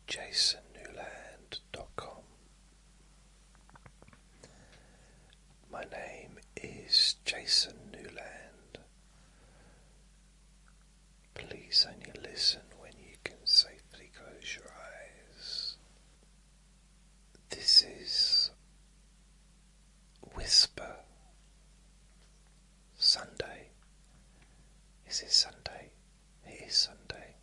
jasonnewland.com. My name is Jason Newland. Please only listen when you can safely close your eyes. This is Whisper Sunday. Is it Sunday? It is Sunday.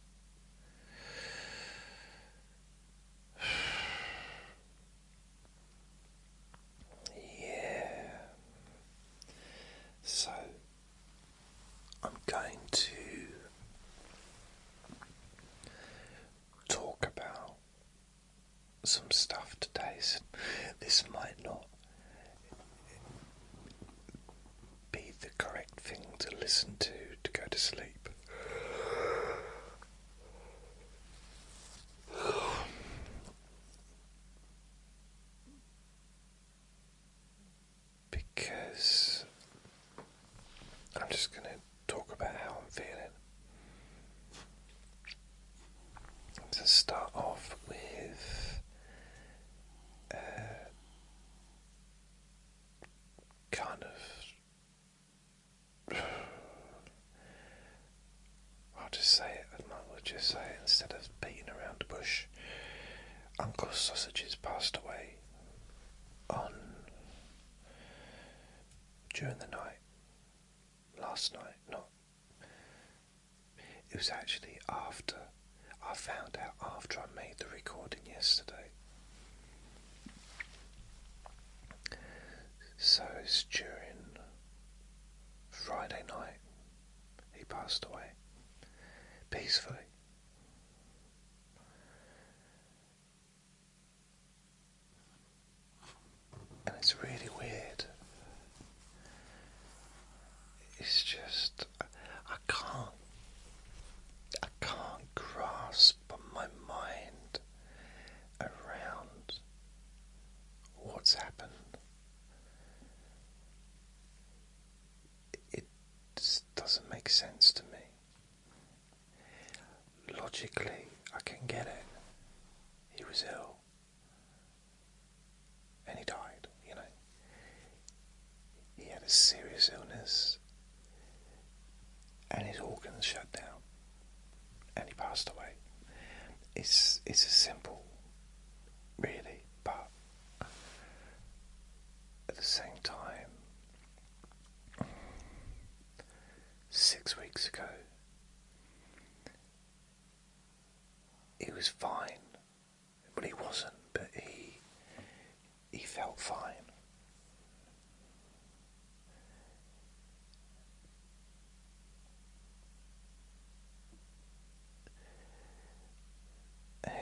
Yeah. So I'm going to talk about some stuff today. So this might not be the correct thing to listen to go to sleep. Because I'm just going to talk about how I'm feeling. To start off with kind of, I'll just say it, I might as well just say it instead of beating around the bush. Uncle Sausages passed away during the night, last night. It was actually after, I found out after I made the recording yesterday. So it's during Friday night he passed away peacefully. And it's really weird. It's just I can't grasp my mind around what's happened. It just doesn't make sense to me. Logically, I can get it. He was ill. And he died, you know. He had a serious illness. And his organs shut down. And he passed away. It's as simple, really, but at the same time, 6 weeks ago, he was fine. Well, he wasn't, but he felt fine.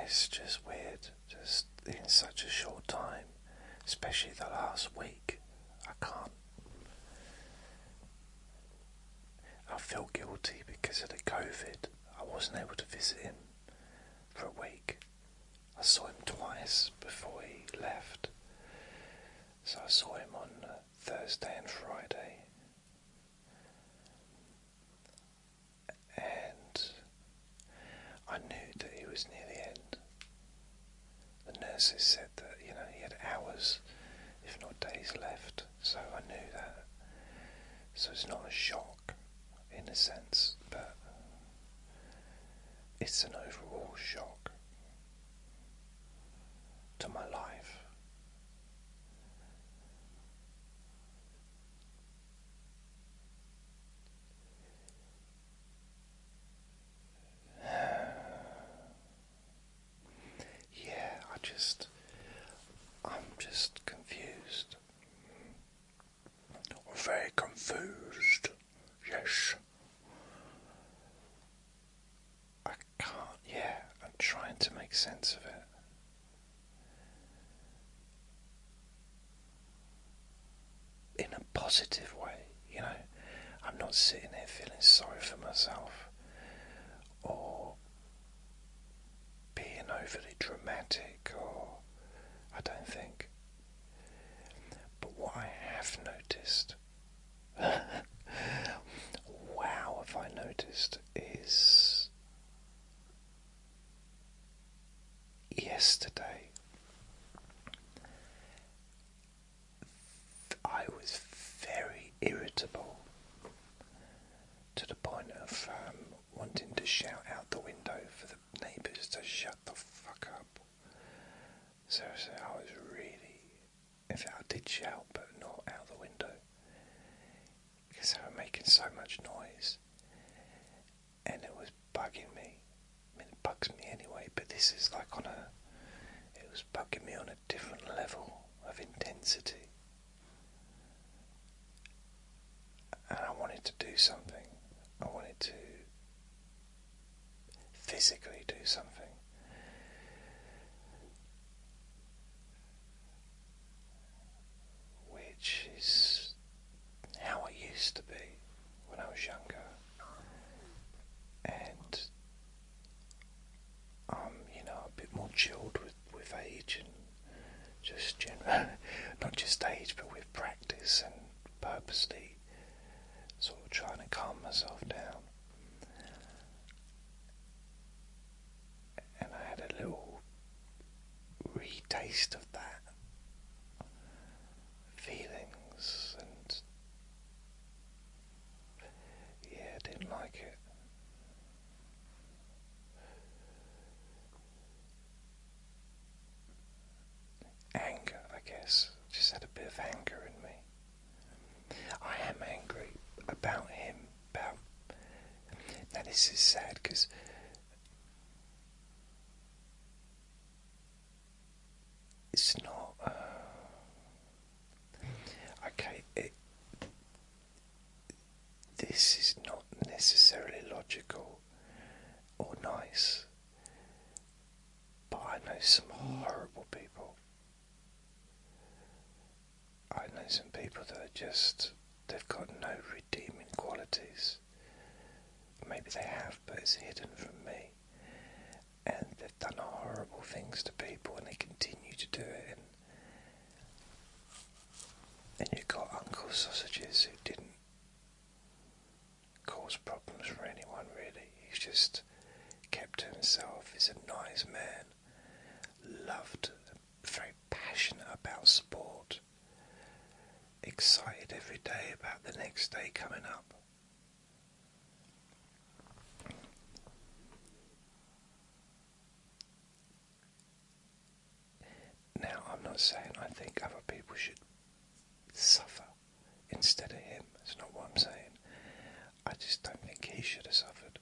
It's just weird, just in such a short time, especially the last week. I feel guilty because of the COVID. I wasn't able to visit him for a week. I saw him twice before he left. So I saw him on Thursday and Friday. And I knew that he was near the end. The nurses said that, he had hours, if not days left. So I knew that. So it's not a shock, in a sense, but it's an overall shock to my life. I'm just confused. Very confused, yes. I can't, I'm trying to make sense of it. In a positive way, I'm not sitting here feeling sorry for myself or being overly dramatic, or I don't think. But what I have noticed, wow, have I noticed, is shout out the window for the neighbours to shut the fuck up. Seriously, I was really... In fact, I did shout, but not out the window. Because they were making so much noise. And it was bugging me. I mean, it bugs me anyway, but this is like on a... It was bugging me on a different level of intensity. And I wanted to do something. I wanted to physically do something. Which is how I used to be when I was younger. And I'm, a bit more chilled with age and just general, not just age, but with practice and purposely sort of trying to calm myself down. And I had a little re-taste of that feelings, and yeah, I didn't like it. Anger, I guess, just had a bit of anger in me. I am angry about him, now this is sad because it's not okay, this is not necessarily logical or nice, but I know some horrible people. I know some people that are just, they've got no redeeming qualities. Maybe they have, but it's hidden from me. And they've done horrible things to people, and they continue to do it. And you've got Uncle Sausages, who didn't cause problems for anyone really. He's just kept to himself. He's a nice man, loved, very passionate about sport, excited every day about the next day coming up. Now, I'm not saying I think other people should suffer instead of him. That's not what I'm saying. I just don't think he should have suffered.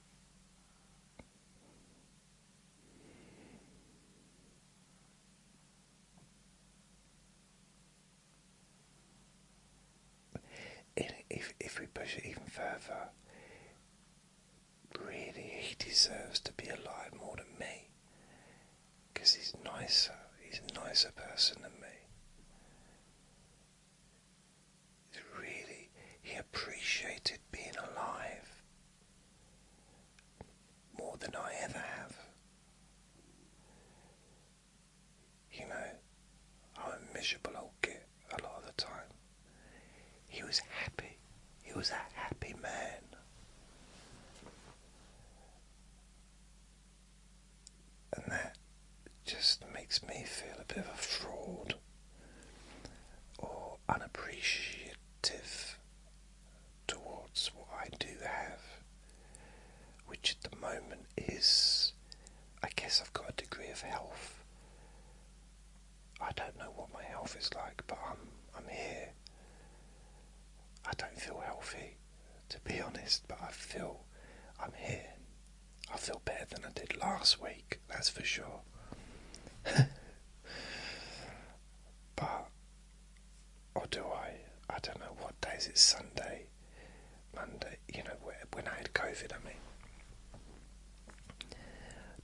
If we push it even further, really he deserves to be alive more than me. Because he's nicer. He's a nicer person than me. Really, he appreciated being alive more than I ever have. I'm a miserable old git a lot of the time. He was happy. He was a happy man. And that just makes me feel a bit of a fraud or unappreciative towards what I do have, which at the moment is, I guess I've got a degree of health. I don't know what my health is like, but I'm here. I don't feel healthy, to be honest, but I feel I'm here. I feel better than I did last week, that's for sure. But, or do I? I don't know, what day is it? Sunday? Monday? When I had COVID, I mean.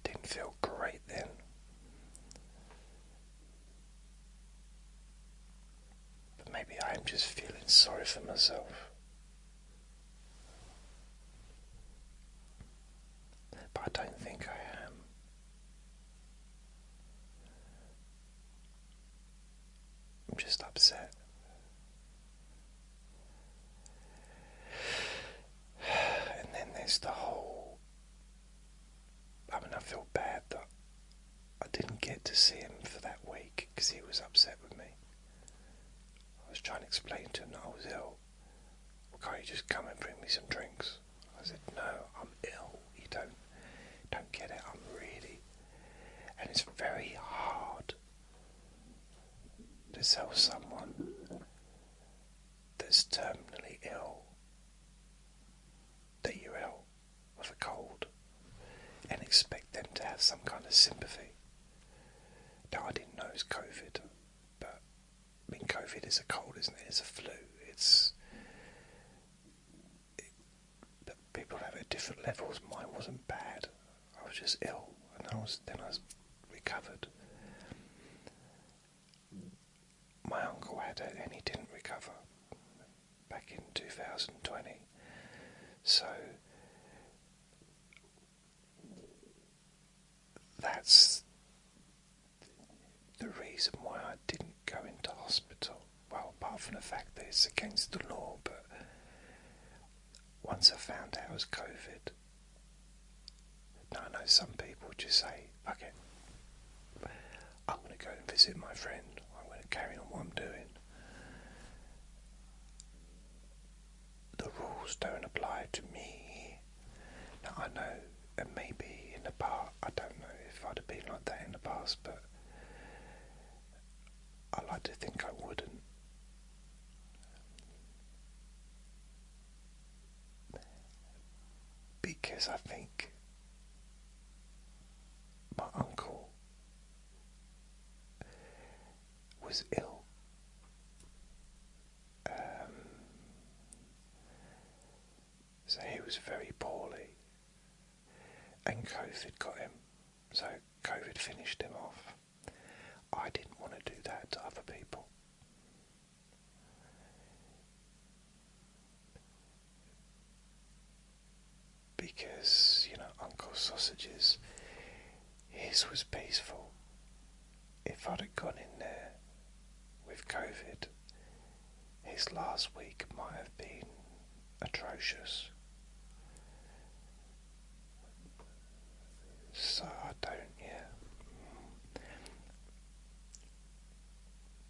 Didn't feel great then. But maybe I'm just feeling sorry for myself. But I don't think I am. I'm just upset. And then there's the whole... I feel bad that I didn't get to see him for that week because he was upset with me. I was trying to explain to him that I was ill. Well, can't you just come and bring me some drinks? I said, no, I'm ill. You don't And it's very hard to tell someone that's terminally ill that you're ill with a cold and expect them to have some kind of sympathy. Now, I didn't know it was COVID, but I mean, COVID is a cold, isn't it? It's a flu. But people have it at different levels. Mine wasn't bad. I was just ill, and then I was recovered. My uncle had it, and he didn't recover back in 2020. So that's the reason why I didn't go into hospital. Well, apart from the fact that it's against the law, but once I found out it was COVID, now I know some people just say, fuck it, I'm going to go and visit my friend, I'm going to carry on what I'm doing. The rules don't apply to me. Now I know, and maybe in the past, I don't know if I'd have been like that in the past, but I like to think I wouldn't. Because I think my uncle was ill. So he was very poorly, and COVID got him. So COVID finished him off. I didn't want to do that to other people. Because, you know, Uncle Sausages, his was peaceful. If I'd have gone in there with COVID, his last week might have been atrocious. So I don't,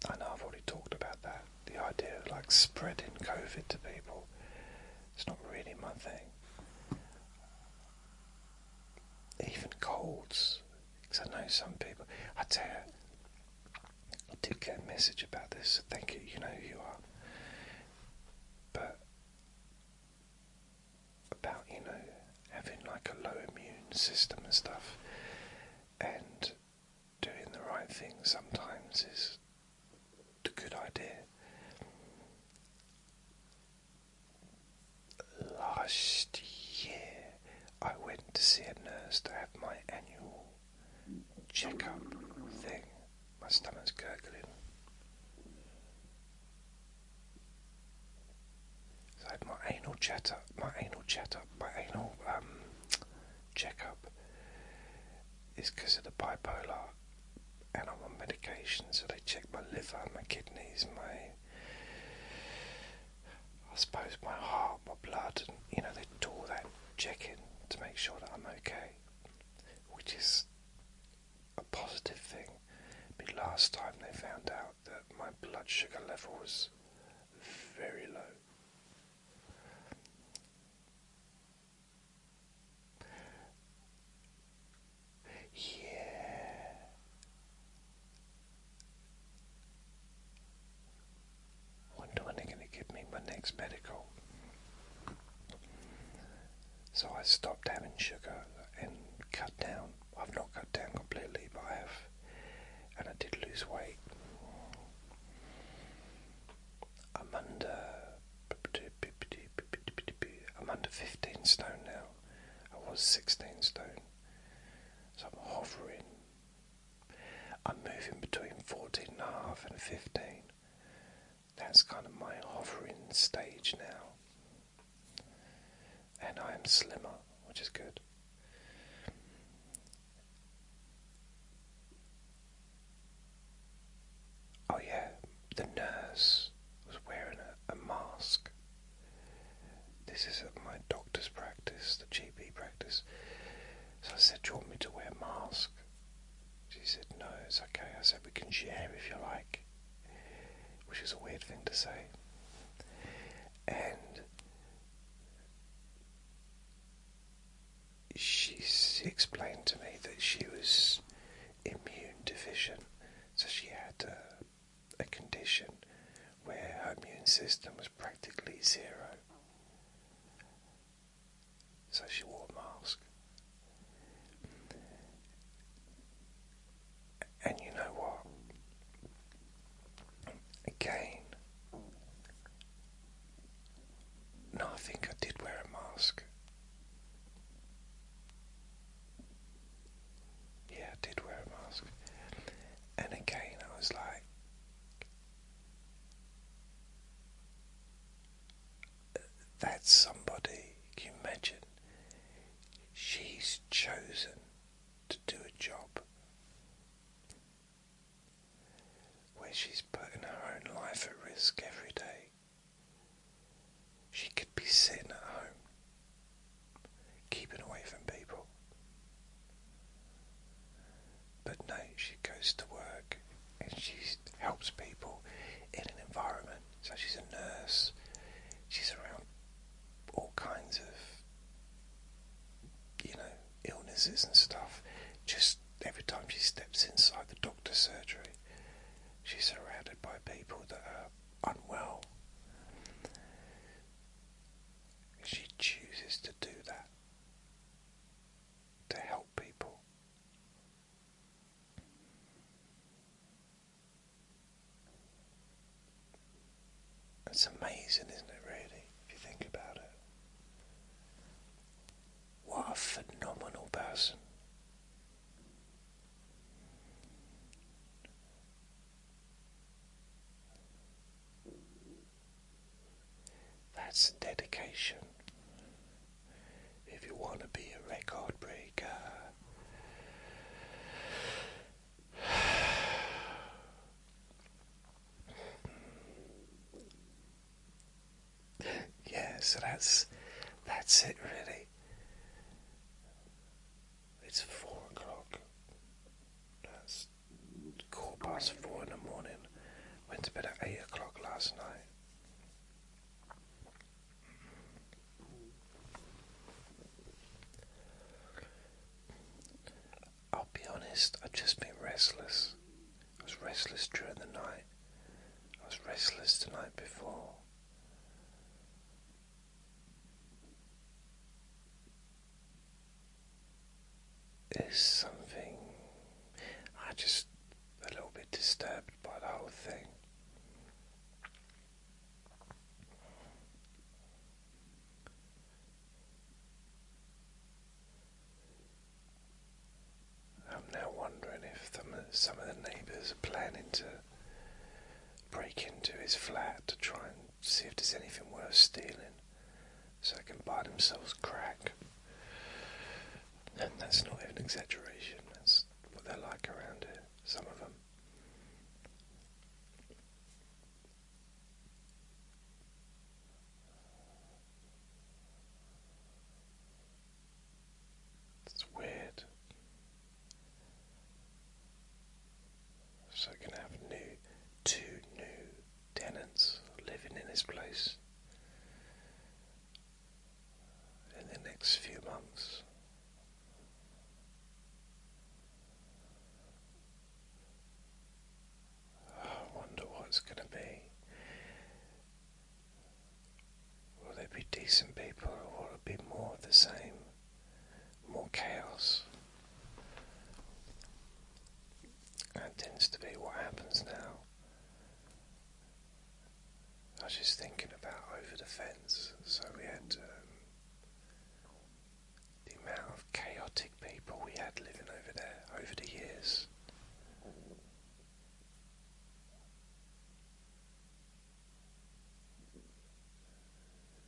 I know I've already talked about that. The idea of like spreading COVID to people, it's not really my thing. Even colds, because I know some people, I tell you, I did get a message about this, so thank you, you know who you are. But about, you know, having like a low immune system and stuff, and doing the right thing sometimes is a good idea. Last year I went to see a nurse to have my annual check-up thing. My stomach's gurgling. So I had my anal check-up, is because of the bipolar, and I'm on medication, so they check my liver, my kidneys, I suppose my heart, my blood, and you know, they do all that checking to make sure that I'm okay, which is a positive thing. But last time they found out that my blood sugar level was very low. Yeah. Wonder when they're going to give me my next medical. So I stopped having sugar and cut down. I've not cut down completely, but I have. And I did lose weight. I'm under 15 stone now. I was 16 stone. So I'm hovering. I'm moving between 14.5 and 15. That's kind of my hovering stage now. And I am slimmer, which is good. Oh yeah, the nurse was wearing a mask. This is at my doctor's practice, the GP practice. So I said, do you want me to wear a mask? She said, no, it's okay. I said, we can share if you like. Which is a weird thing to say. And she explained to me that she was in That's somebody, can you imagine? She's chosen to do a job where she's putting her own life at risk every day. She could be sitting at home, keeping away from people. But no, she goes to work and she helps people in an environment. So she's a nurse, she's around all kinds of, illnesses and stuff. Just every time she steps inside the doctor's surgery, she's surrounded by people that are unwell. She chooses to do that, to help people. It's amazing, isn't it, really, if you think about it? What a phenomenal person. That's dedication. If you want to be a record breaker, yeah, so that's it, really. It's 4 o'clock. That's 4:15 in the morning. Went to bed at 8 o'clock last night. I'll be honest, I've just been restless. I was restless during the night. I was restless the night before. There's something, I just a little bit disturbed by the whole thing. I'm now wondering if some of the neighbours are planning to break into his flat to try and see if there's anything worth stealing, so they can buy themselves crack. And that's not even an exaggeration, that's what they're like around here, some of them. It's weird. So we're going to have two new tenants living in this place in the next few months. I wonder what it's going to be. Will they be decent people, or will it be more of the same? More chaos? That tends to be what happens now. I was just thinking about over the fence, so we had the amount of chaotic people we had living over there over the years.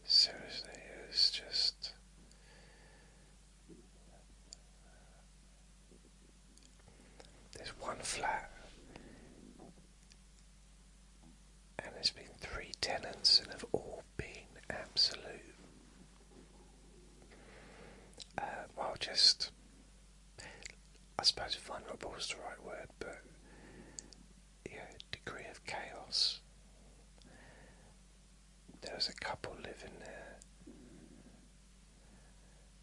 Seriously, it was just... There's one flat, and there's been 3 tenants, and have all been absolute, just, I suppose vulnerable is the right word, but yeah, degree of chaos. There was a couple living there.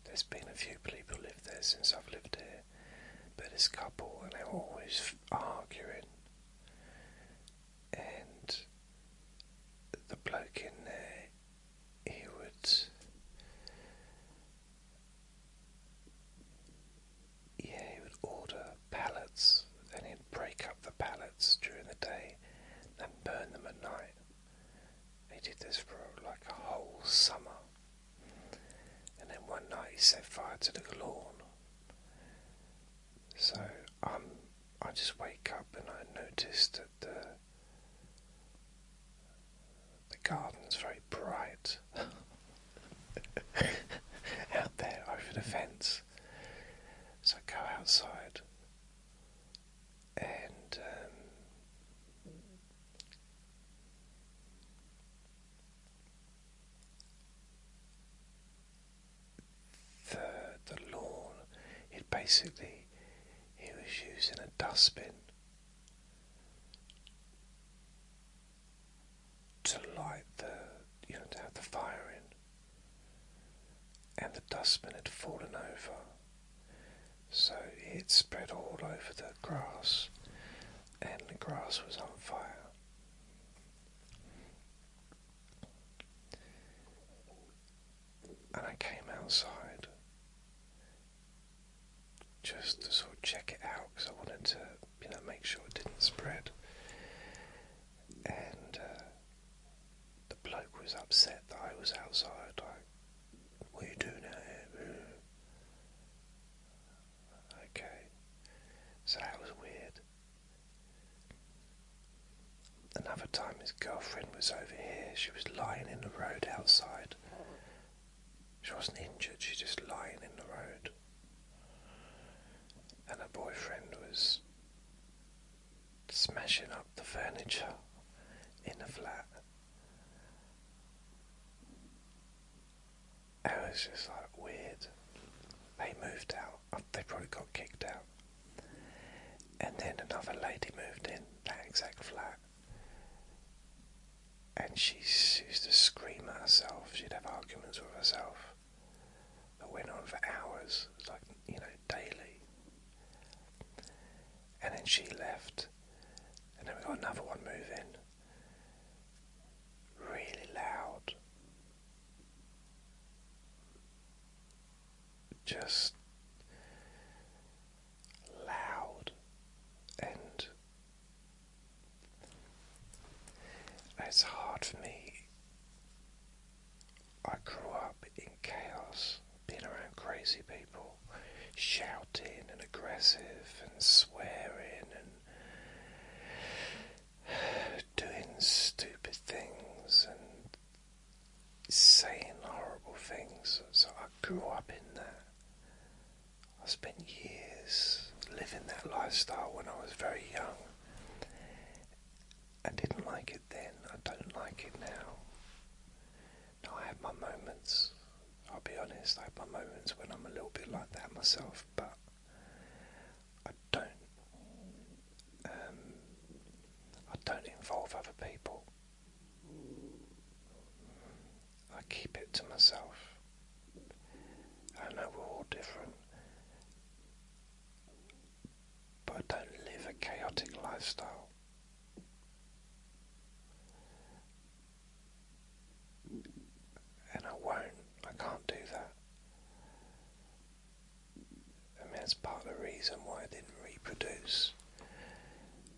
There's been a few people live there since I've lived here, but this couple, and they're always arguing, and the bloke in there, he would order pallets, and he'd break up the pallets during the day and burn them at night. He did this for like a whole summer, and then one night he set fire to the lawn. So I just wake up and I noticed that the garden's very bright. basically he was using a dustbin to light to have the fire in, and the dustbin had fallen over, so it spread all over the grass, and the grass was on fire. And I came outside just to sort of check it out because I wanted to, make sure it didn't spread. And the bloke was upset that I was outside. Like, what are you doing out here? Okay, so that was weird. Another time his girlfriend was over here. She was lying in the road outside. She wasn't injured, she was just lying in the road. And her boyfriend was smashing up the furniture in the flat. It was just like weird. They moved out. They probably got kicked out. And then another lady moved in that exact flat. And she used to scream at herself. She'd have arguments with herself that went on for hours, like, daily. And then she left. And then we got another one move in. Really loud. Just loud. And it's hard for me. I grew up in chaos, being around crazy people, shouting and aggressive and swearing and doing stupid things and saying horrible things. So I grew up in that. I spent years living that lifestyle when I was very young. I didn't like it then, I don't like it now. Now I have my moments, I'll be honest, I have my moments when I'm a little bit like that myself, but I don't involve other people. I keep it to myself. I know we're all different, but I don't live a chaotic lifestyle. And I won't. I can't do that. I mean, it's part of the reason why I didn't reproduce.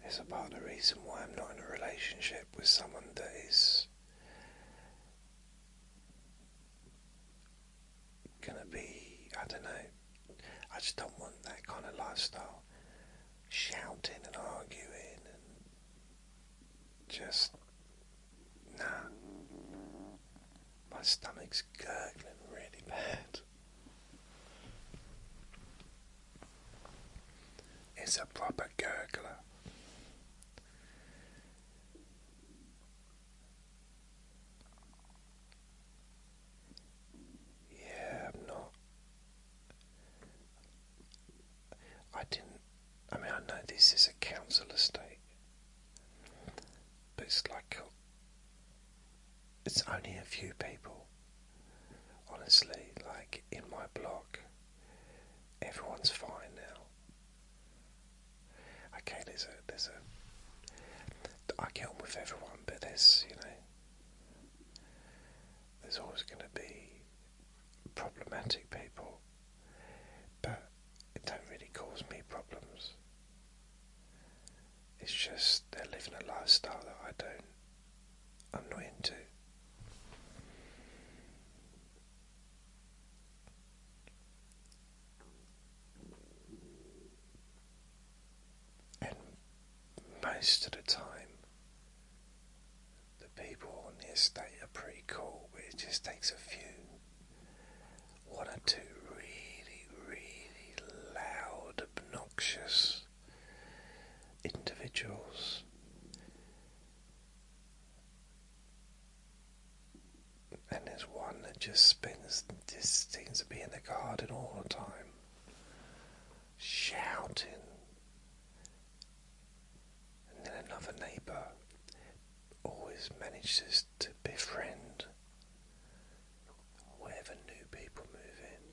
It's a part of the reason why I'm not in a relationship with someone that is gonna be, I don't know, I just don't want that kind of lifestyle. Shouting and arguing and just, nah. My stomach's gurgling really bad. It's a proper gurgler. Yeah, I'm not. I mean, I know this is a council estate, but it's like, it's only a few people. Honestly, like in my block, everyone's fine now. Okay, I get on with everyone, but there's always going to be problematic people, but it don't really cause me problems. It's just they're living a lifestyle that I'm not into. And most of the time, the people on the estate are pretty cool, but it just takes a few, one or two really, really loud, obnoxious individuals. And there's one that just seems to be in the garden all the time. shouting, and then another neighbour always manages to befriend wherever new people move in.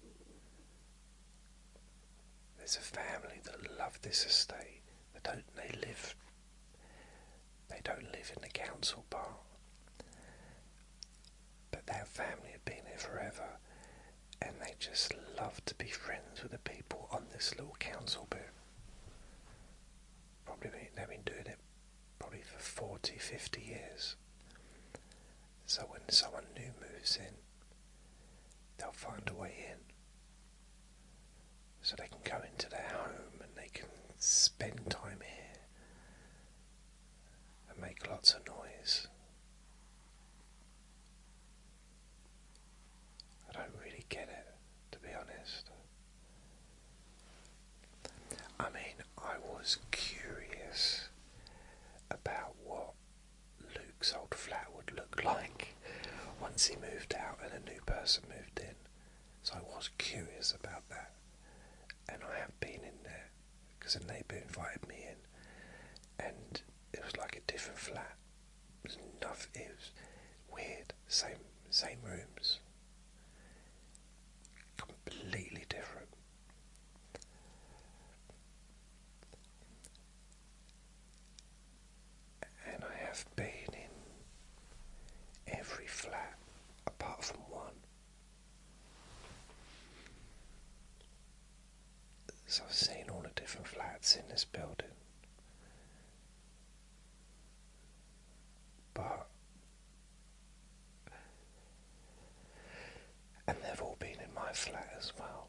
There's a family that love this estate. They don't live in the council part, but that family have been here forever, and they just love to be friends with the people on this little council bit. They've been doing it probably for 40, 50 years. So when someone new moves in, they'll find a way in. So they can go into their home and they can spend time here and make lots of noise. I don't really get it, to be honest. I mean, I was curious about what Luke's old flat would look like once he moved out and a new person moved in. So I was curious about that. And I have been in there because a neighbour invited me in, and it was like a different flat. It was weird. Same rooms, completely different. And I have been in every flat apart from one. So I've seen all the different flats in this building. And they've all been in my flat as well.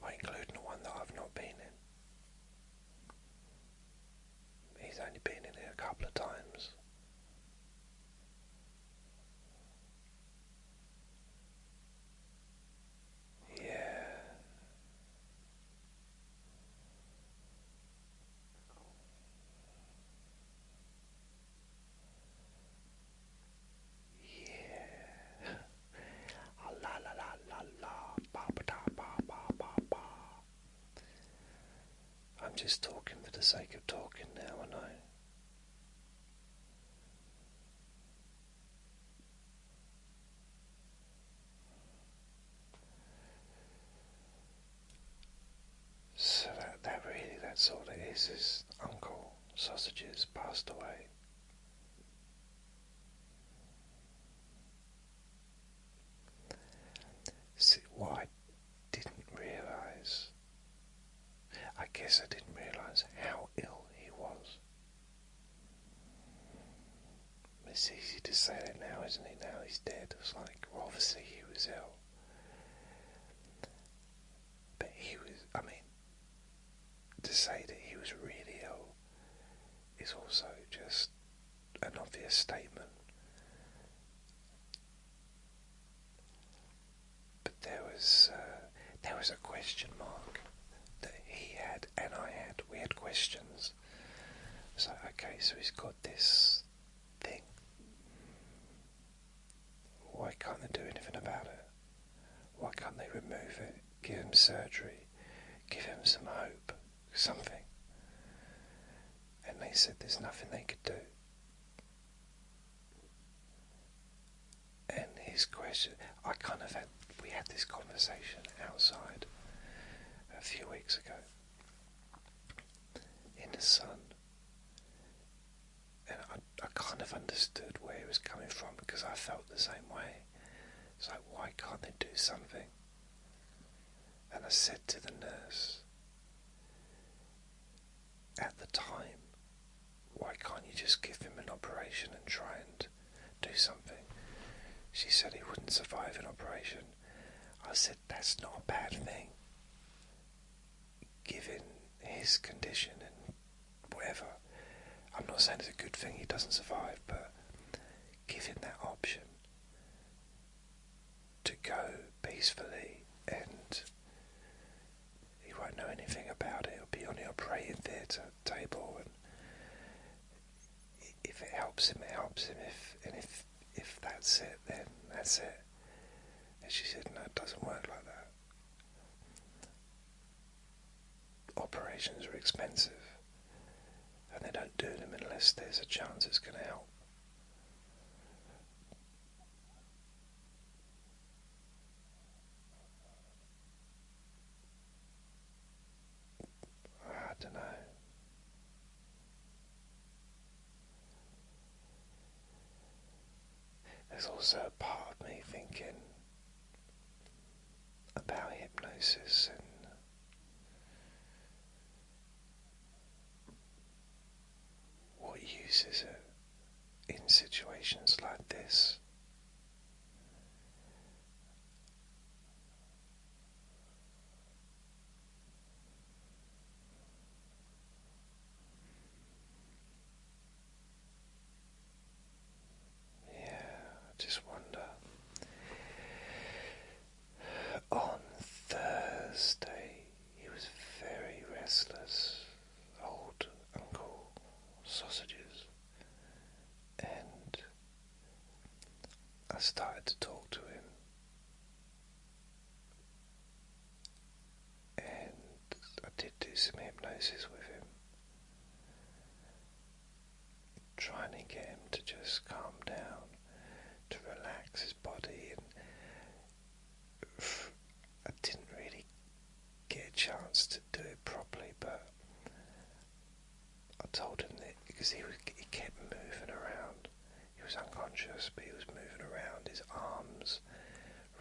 Including the one that I've not been in. He's only been in it a couple of times. Yeah. La la la la la, ba ba da ba ba ba ba. I'm just talking for the sake of talking now, I know. So that's all it is Uncle Sausages passed away. See, what I didn't realise, I guess I didn't realise how ill he was. It's easy to say that now, isn't it? Now he's dead. It's like, well, obviously he was ill. But he was, I mean, to say that he was really ill is also just an obvious statement. But there was a question mark that he had and I had. We had questions. So, okay, so he's got this thing. Why can't they do anything about it? Why can't they remove it? Give him surgery? Give him some hope? Something? And they said there's nothing they could do. And his question, we had this conversation outside a few weeks ago in the sun, and I kind of understood where he was coming from because I felt the same way. It's like, why can't they do something? And I said to the nurse at the time, why can't you just give him an operation and try and do something? She said he wouldn't survive an operation. I said, that's not a bad thing, given his condition and whatever. I'm not saying it's a good thing he doesn't survive, but give him that option to go peacefully, and he won't know anything about it. He'll be on the operating theatre table, and if it helps him, it helps him. If that's it, then that's it. And she said, no, it doesn't work like that. operations are expensive, and they don't do them unless there's a chance it's going to help. I don't know. There's also a part of me thinking about hypnosis and what use is it in situations like this. Yeah, I just wonder. On Thursday, he was very restless, old Uncle Sausages, and I started to talk to him, and I did do some hypnosis with him, trying to get him to just calm down, to relax his body, and I didn't really get a chance to do it properly, but I told him that because he kept moving around. He was unconscious, but he was moving around, his arms,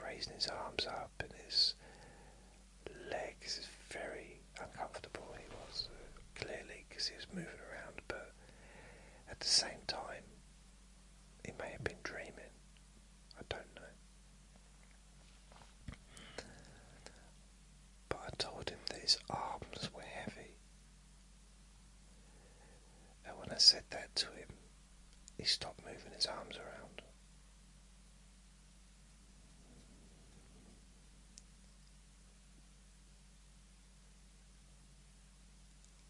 raising his arms up, and his legs. Is very uncomfortable. He was clearly, because he was moving around, but at the same time, he may have been dreaming. I don't know. But I told him that his arms were heavy, and when I said that to him, he stopped moving his arms around.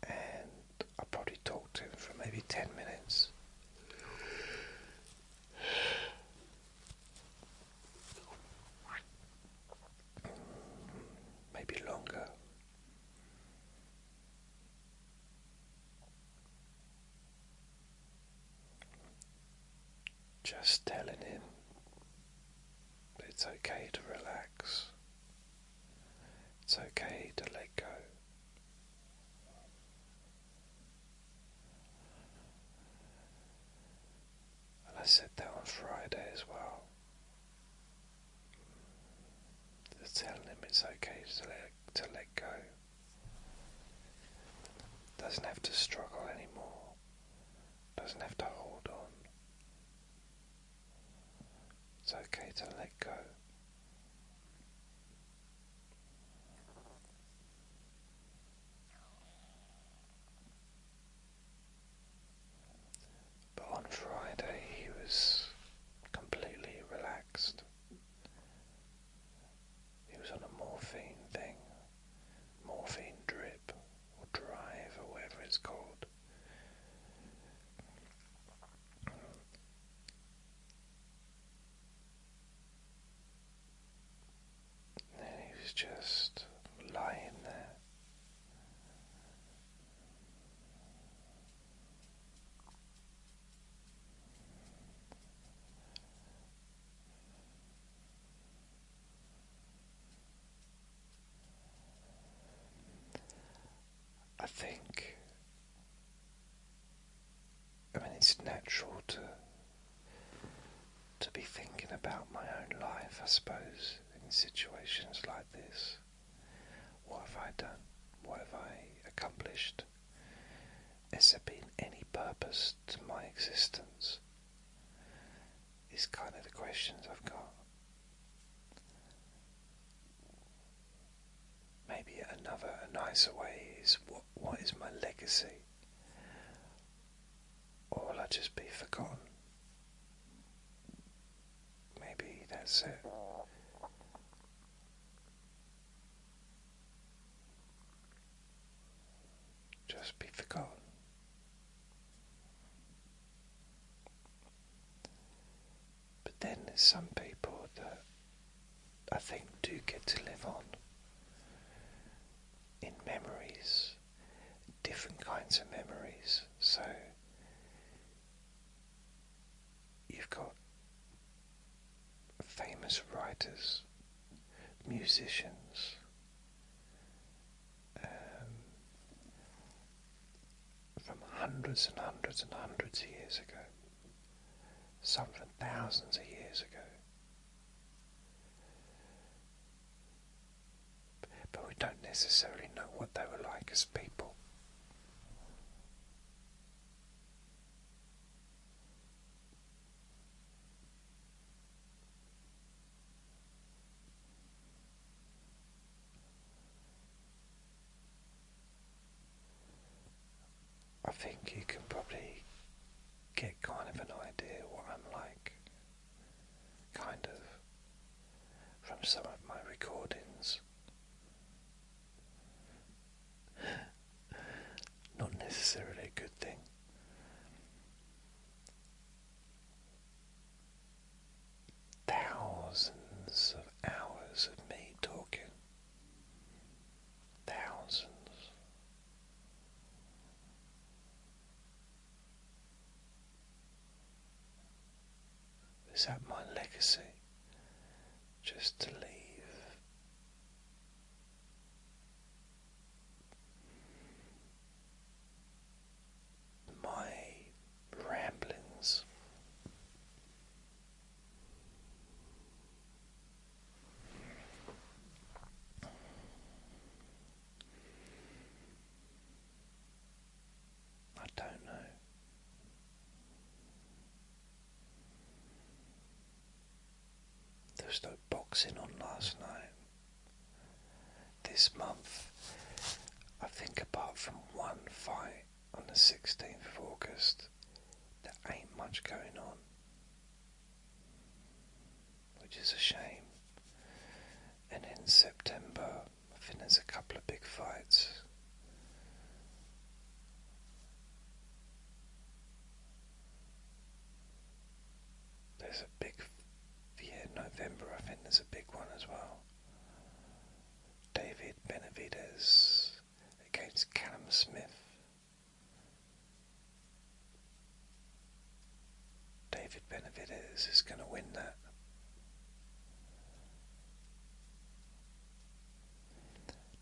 And I probably talked to him for maybe 10 minutes. Maybe longer. Just telling him that it's okay to relax. It's okay to let go. And I said that on Friday as well. Just telling him it's okay to let go. Doesn't have to struggle anymore. Doesn't have to hold on. It's okay to let go. But on Friday he was completely relaxed. He was on a morphine thing, morphine drip or drive or whatever it's called. And then he was just lying there. I think, it's natural to be thinking about my own life, I suppose, in situations like this. What have I done? What have I accomplished? Has there been any purpose to my existence? Is kind of the questions I've got. Maybe a nicer way is what is my legacy? Or will I just be forgotten? Maybe that's it. Just be forgotten. But then there's some people that I think do get to live on in memories different kinds of memories. So you've got famous writers, musicians, from hundreds and hundreds and hundreds of years ago, some from thousands of years ago. But we don't necessarily know what they were like as people. I think you can probably get kind of an idea what I'm like, kind of, from some of my recordings. Not necessarily a good thing. Thousands of hours of me talking. Thousands. Is that my legacy? Just to leave my ramblings. I don't know. There was no boxing on last night. This month, I think apart from one fight on the 16th of August, there ain't much going on, which is a shame. And in September, I think there's a couple of big fights. There's a big, November, I think there's a big one as well. David Benavidez against Callum Smith. David Benavidez is going to win that.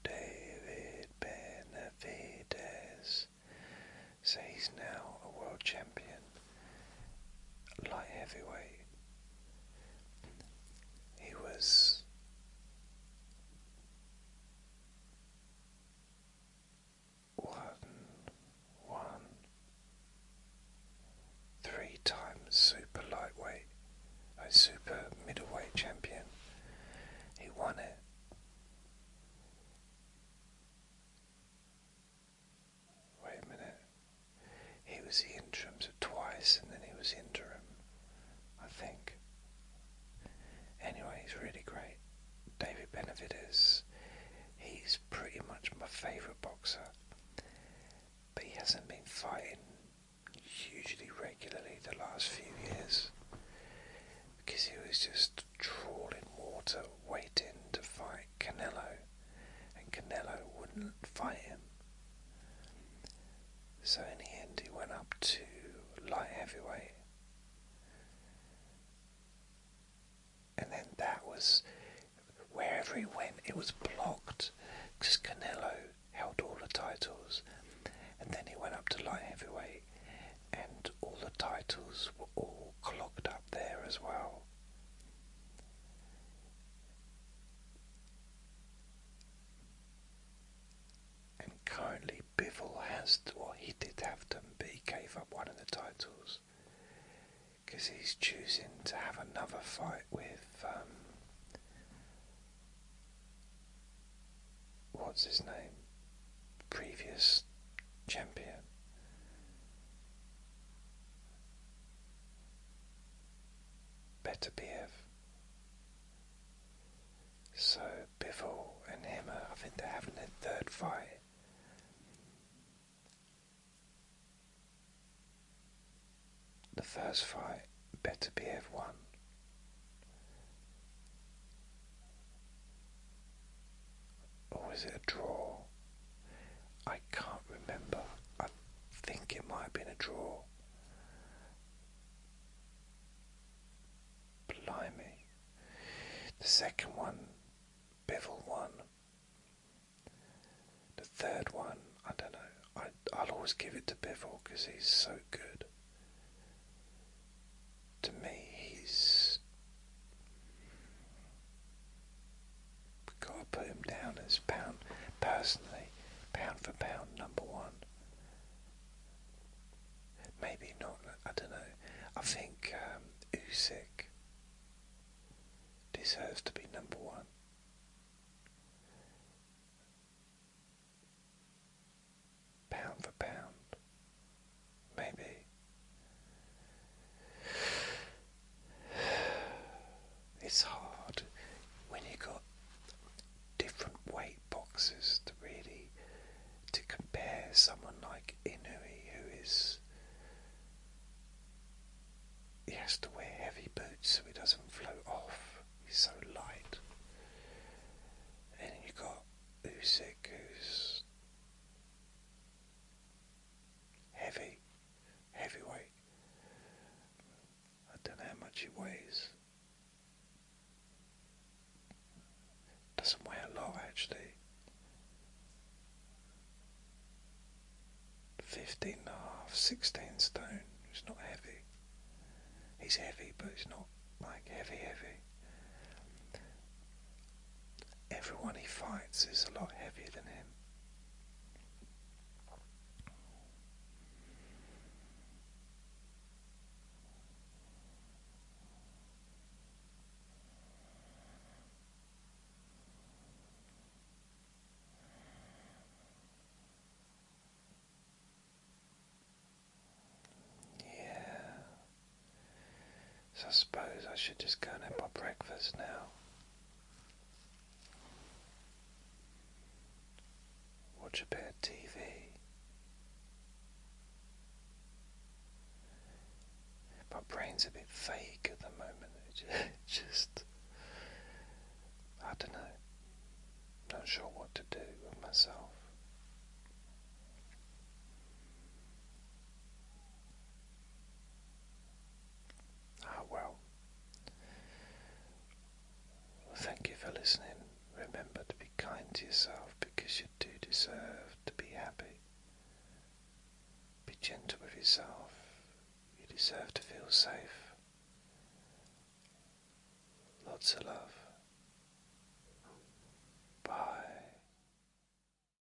David Benavidez. So he's now a world champion, light heavyweight. He was three-time super lightweight, a super middleweight champion. He won it. Wait a minute. He was the interim twice, and then he was interim, I think. Anyway, he's really great. David Benavidez. He's pretty much my favourite boxer, but he hasn't been fighting hugely regularly the last few years because he was just trawling water waiting to fight Canelo, and Canelo wouldn't fight him. So in the end he went up to light heavyweight, and then that was, wherever he went it was blocked because Canelo held all the titles, and then he went up to light heavyweight and all the titles were all clogged up there as well. And currently Bivol has, well, he did have them, but he gave up one of the titles because he's choosing to have another fight with what's his name, previous champion. Beterbiev. So Bivol and him, I think they're having their third fight. The first fight, Beterbiev won. Or was it a draw? I can't remember. drawer. Blimey. The second one, Bivell one. The third one, I don't know. I'll always give it to Bivell because he's so good. To me, we've got to put him down as personally, pound for pound, number one. Maybe not, I don't know. I think Usyk deserves to be number one. Pound for pound, maybe. It's hard when you got different weight boxes to compare someone like Inui, he has to wear heavy boots so he doesn't float off. He's so light. And then you got Usyk, who's heavyweight. I don't know how much he weighs. Doesn't weigh a lot actually. 15 and a half, 16 stone. He's not heavy. He's heavy, but he's not like heavy. Everyone he fights is a lot heavier than him. So I suppose I should just go and have my breakfast now. Watch a bit of TV. My brain's a bit vague at the moment. Just, I don't know. Not sure what to do with myself. Well. Thank you for listening. Remember to be kind to yourself because you do deserve to be happy. Be gentle with yourself. You deserve to feel safe. Lots of love.